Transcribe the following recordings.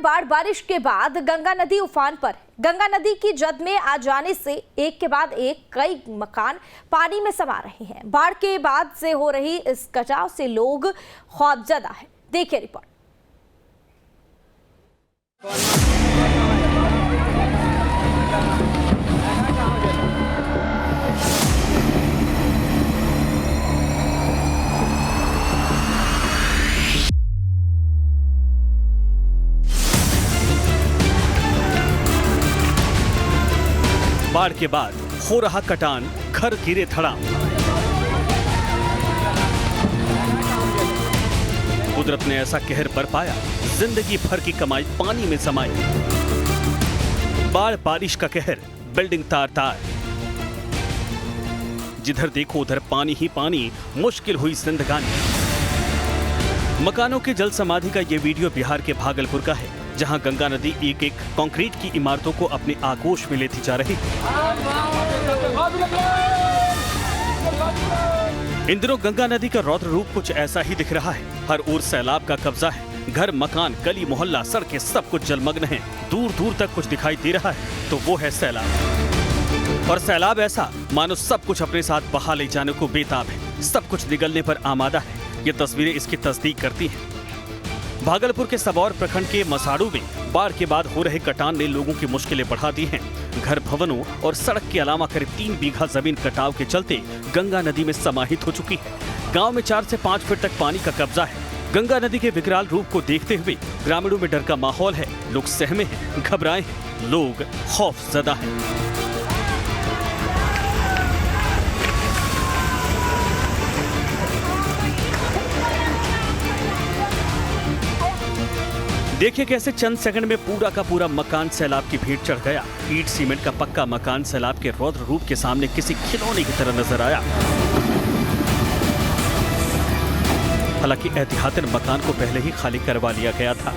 में बाढ़ बारिश के बाद गंगा नदी उफान पर। गंगा नदी की जद में आ जाने से एक के बाद एक कई मकान पानी में समा रहे हैं। बाढ़ के बाद से हो रही इस कटाव से लोग खौफजदा हैं। देखिए रिपोर्ट। बाढ़ के बाद हो रहा कटान, घर गिरे धड़ाम। कुदरत ने ऐसा कहर बरपाया, जिंदगी भर की कमाई पानी में समाई। बाढ़ बारिश का कहर, बिल्डिंग तार तार। जिधर देखो उधर पानी ही पानी, मुश्किल हुई जिंदगानी। मकानों के जल समाधि का ये वीडियो बिहार के भागलपुर का है, जहां गंगा नदी एक एक कंक्रीट की इमारतों को अपने आगोश में लेती जा रही है। इन दिनों गंगा नदी का रौद्र रूप कुछ ऐसा ही दिख रहा है। हर ओर सैलाब का कब्जा है। घर, मकान, गली मोहल्ला, सड़कें सब कुछ जलमग्न हैं। दूर दूर तक कुछ दिखाई दे रहा है तो वो है सैलाब। और सैलाब ऐसा मानो सब कुछ अपने साथ बहा ले जाने को बेताब है। सब कुछ निगलने पर आमादा है। ये तस्वीरें इसकी तस्दीक करती हैं। भागलपुर के सबौर प्रखंड के मसाड़ू में बाढ़ के बाद हो रहे कटान ने लोगों की मुश्किलें बढ़ा दी हैं। घर, भवनों और सड़क के अलावा करीब 3 बीघा जमीन कटाव के चलते गंगा नदी में समाहित हो चुकी है। गांव में 4 से 5 फीट तक पानी का कब्जा है। गंगा नदी के विकराल रूप को देखते हुए ग्रामीणों में डर का माहौल है। लोग सहमे हैं, घबराए हैं, लोग खौफजदा हैं। देखिए कैसे चंद सेकंड में पूरा का पूरा मकान सैलाब की भेंट चढ़ गया। ईंट सीमेंट का पक्का मकान सैलाब के रौद्र रूप के सामने किसी खिलौने की तरह नजर आया। हालांकि एहतियातन मकान को पहले ही खाली करवा लिया गया था।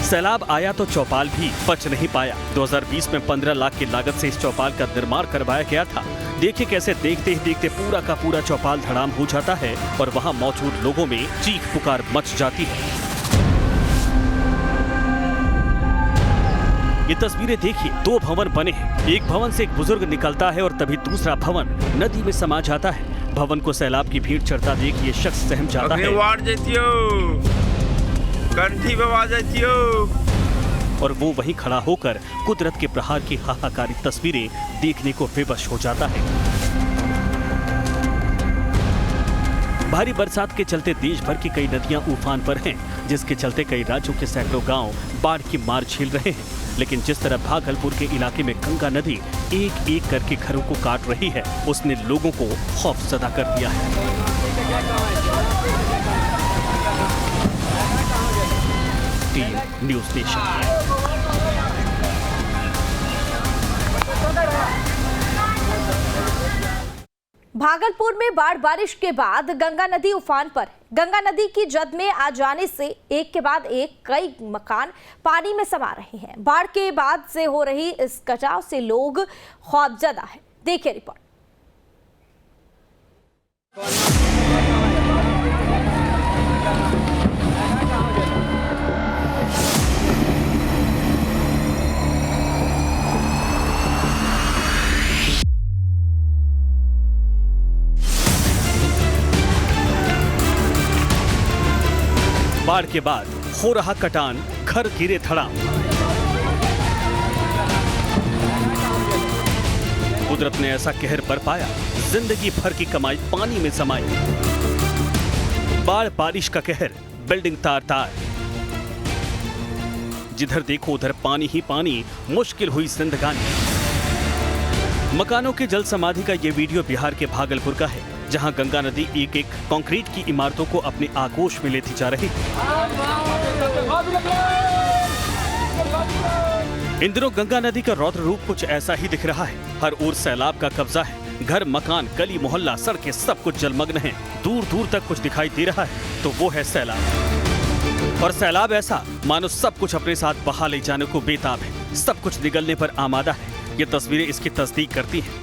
सैलाब आया तो चौपाल भी बच नहीं पाया। 2020 में 15 लाख की लागत से इस चौपाल का निर्माण करवाया गया था। देखिए कैसे देखते ही देखते पूरा का पूरा चौपाल धड़ाम हो जाता है और वहां मौजूद लोगों में चीख पुकार मच जाती है। ये तस्वीरें देखिए, 2 भवन बने हैं। एक भवन से एक बुजुर्ग निकलता है और तभी दूसरा भवन नदी में समा जाता है। भवन को सैलाब की भीड़ चढ़ता देख ये शख्स सहम जाता है और वो वहीं खड़ा होकर कुदरत के प्रहार की हाहाकारी तस्वीरें देखने को विवश हो जाता है। भारी बरसात के चलते देश भर की कई नदियां उफान पर हैं, जिसके चलते कई राज्यों के सैकड़ों गांव बाढ़ की मार झेल रहे हैं। लेकिन जिस तरह भागलपुर के इलाके में गंगा नदी एक एक करके घरों को काट रही है, उसने लोगों को खौफजदा कर दिया है। Team news nation. भागलपुर में बाढ़ बारिश के बाद गंगा नदी उफान पर। गंगा नदी की जद में आ जाने से एक के बाद एक कई मकान पानी में समा रहे हैं। बाढ़ के बाद से हो रही इस कटाव से लोग खौफजदा हैं। देखिए रिपोर्ट। बाढ़ के बाद हो रहा कटान, घर गिरे धड़ाम। कुदरत ने ऐसा कहर बरपाया, जिंदगी भर की कमाई पानी में समाई। बाढ़ बारिश का कहर, बिल्डिंग तार तार। जिधर देखो उधर पानी ही पानी, मुश्किल हुई जिंदगानी। मकानों के जल समाधि का ये वीडियो बिहार के भागलपुर का है, जहां गंगा नदी एक एक कंक्रीट की इमारतों को अपने आगोश में लेती जा रही है। इन दिनों गंगा नदी का रौद्र रूप कुछ ऐसा ही दिख रहा है। हर ओर सैलाब का कब्जा है। घर, मकान, गली मोहल्ला, सड़कें सब कुछ जलमग्न हैं। दूर दूर तक कुछ दिखाई दे रहा है तो वो है सैलाब। और सैलाब ऐसा मानो सब कुछ अपने साथ बहा ले जाने को बेताब है। सब कुछ निगलने पर आमादा है। ये तस्वीरें इसकी तस्दीक करती हैं।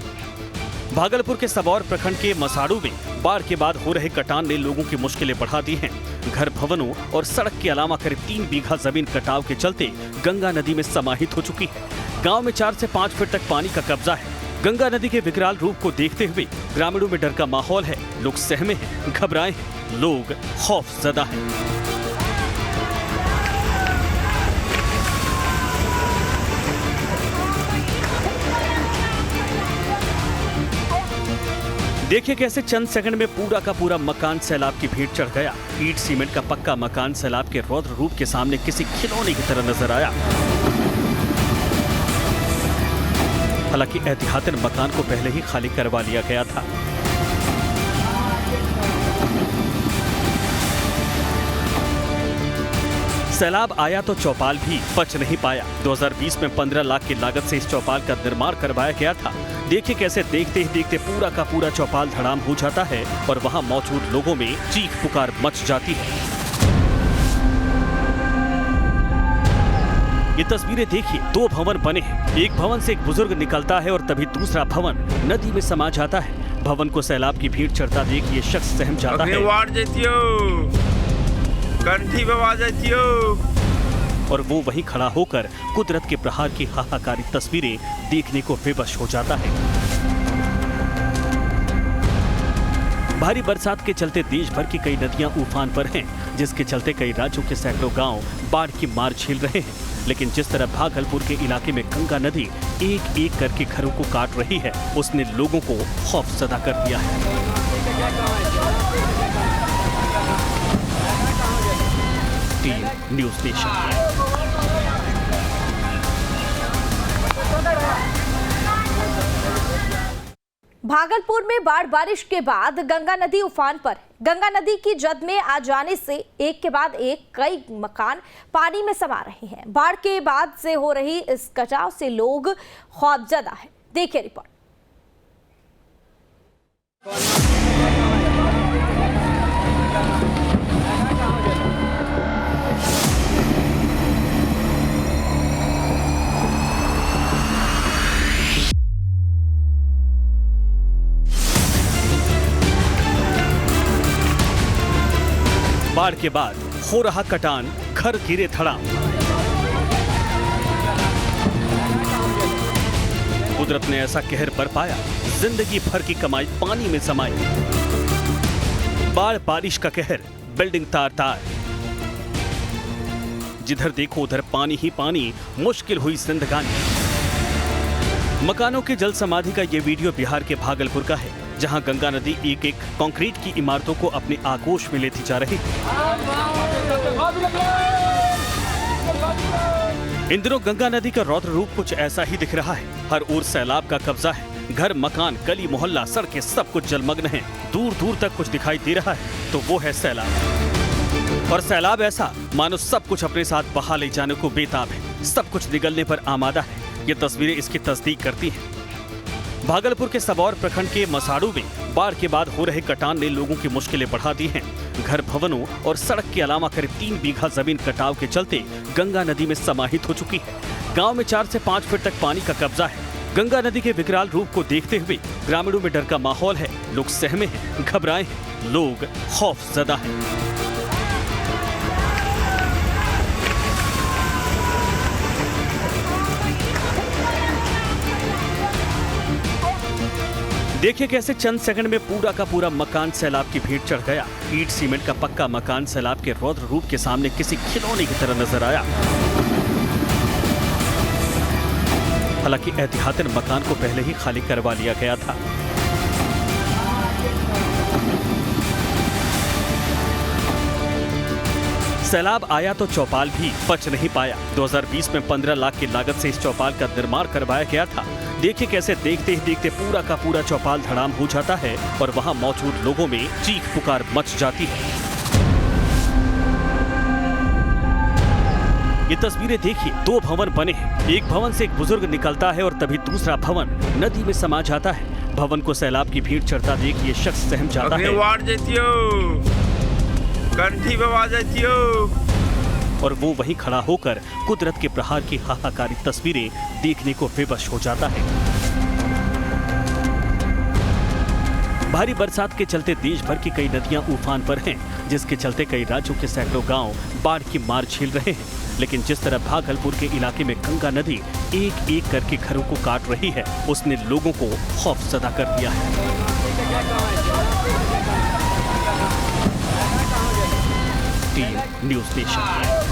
भागलपुर के सबौर प्रखंड के मसाड़ू में बाढ़ के बाद हो रहे कटान ने लोगों की मुश्किलें बढ़ा दी हैं। घर, भवनों और सड़क के अलावा करीब 3 बीघा जमीन कटाव के चलते गंगा नदी में समाहित हो चुकी है। गांव में 4 से 5 फीट तक पानी का कब्जा है। गंगा नदी के विकराल रूप को देखते हुए ग्रामीणों में डर का माहौल है। लोग सहमे हैं, घबराए हैं, लोग खौफजदा हैं। देखिए कैसे चंद सेकंड में पूरा का पूरा मकान सैलाब की भेंट चढ़ गया। ईंट सीमेंट का पक्का मकान सैलाब के रौद्र रूप के सामने किसी खिलौने की तरह नजर आया। हालांकि एहतियातन मकान को पहले ही खाली करवा लिया गया था। सैलाब आया तो चौपाल भी बच नहीं पाया। 2020 में 15 लाख की लागत से इस चौपाल का निर्माण करवाया गया था। देखिए कैसे देखते ही देखते पूरा का पूरा चौपाल धड़ाम हो जाता है और वहां मौजूद लोगों में चीख पुकार मच जाती है। ये तस्वीरें देखिए, 2 भवन बने हैं। एक भवन से एक बुजुर्ग निकलता है और तभी दूसरा भवन नदी में समा जाता है। भवन को सैलाब की भीड़ चढ़ता देख ये शख्स सहम जाता है और वो वहीं खड़ा होकर कुदरत के प्रहार की हाहाकारी तस्वीरें देखने को विवश हो जाता है। भारी बरसात के चलते देश भर की कई नदियां उफान पर हैं, जिसके चलते कई राज्यों के सैकड़ों गांव बाढ़ की मार झेल रहे हैं। लेकिन जिस तरह भागलपुर के इलाके में गंगा नदी एक एक करके घरों को काट रही है, उसने लोगों को खौफजदा कर दिया है। Team news nation. भागलपुर में बाढ़ बारिश के बाद गंगा नदी उफान पर। गंगा नदी की जद में आ जाने से एक के बाद एक कई मकान पानी में समा रहे हैं। बाढ़ के बाद से हो रही इस कटाव से लोग खौफजदा हैं। देखिए रिपोर्ट। बाढ़ के बाद हो रहा कटान, घर गिरे धड़ाम। कुदरत ने ऐसा कहर बरपाया, जिंदगी भर की कमाई पानी में समाई। बाढ़ बारिश का कहर, बिल्डिंग तार तार। जिधर देखो उधर पानी ही पानी, मुश्किल हुई जिंदगानी। मकानों के जल समाधि का ये वीडियो बिहार के भागलपुर का है, जहां गंगा नदी एक एक कंक्रीट की इमारतों को अपने आगोश में लेती जा रही है। इन दिनों गंगा नदी का रौद्र रूप कुछ ऐसा ही दिख रहा है। हर ओर सैलाब का कब्जा है। घर, मकान, गली मोहल्ला, सड़कें सब कुछ जलमग्न हैं। दूर दूर तक कुछ दिखाई दे रहा है तो वो है सैलाब। और सैलाब ऐसा मानो सब कुछ अपने साथ बहा ले जाने को बेताब है। सब कुछ निगलने पर आमादा है। ये तस्वीरें इसकी तस्दीक करती हैं। भागलपुर के सबौर प्रखंड के मसाड़ू में बाढ़ के बाद हो रहे कटान ने लोगों की मुश्किलें बढ़ा दी हैं। घर, भवनों और सड़क के अलावा करीब 3 बीघा जमीन कटाव के चलते गंगा नदी में समाहित हो चुकी है। गांव में 4 से 5 फीट तक पानी का कब्जा है। गंगा नदी के विकराल रूप को देखते हुए ग्रामीणों में डर का माहौल है। लोग सहमे हैं, घबराए हैं, लोग खौफजदा हैं। देखिए कैसे चंद सेकंड में पूरा का पूरा मकान सैलाब की भेंट चढ़ गया। ईंट सीमेंट का पक्का मकान सैलाब के रौद्र रूप के सामने किसी खिलौने की तरह नजर आया। हालांकि एहतियातन मकान को पहले ही खाली करवा लिया गया था। सैलाब आया तो चौपाल भी बच नहीं पाया। 2020 में 15 लाख की लागत से इस चौपाल का निर्माण करवाया गया था। देखिए कैसे देखते ही देखते पूरा का पूरा चौपाल धड़ाम हो जाता है और वहां मौजूद लोगों में चीख पुकार मच जाती है। ये तस्वीरें देखिए, 2 भवन बने हैं। एक भवन से एक बुजुर्ग निकलता है और तभी दूसरा भवन नदी में समा जाता है। भवन को सैलाब की भीड़ चढ़ता देख ये शख्स सहम जाता है और वो वहीं खड़ा होकर कुदरत के प्रहार की हाहाकारी तस्वीरें देखने को विवश हो जाता है। भारी बरसात के चलते देश भर की कई नदियां उफान पर हैं, जिसके चलते कई राज्यों के सैकड़ों गांव बाढ़ की मार झेल रहे हैं। लेकिन जिस तरह भागलपुर के इलाके में गंगा नदी एक एक करके घरों को काट रही है, उसने लोगों को खौफजदा कर दिया है। Team news nation.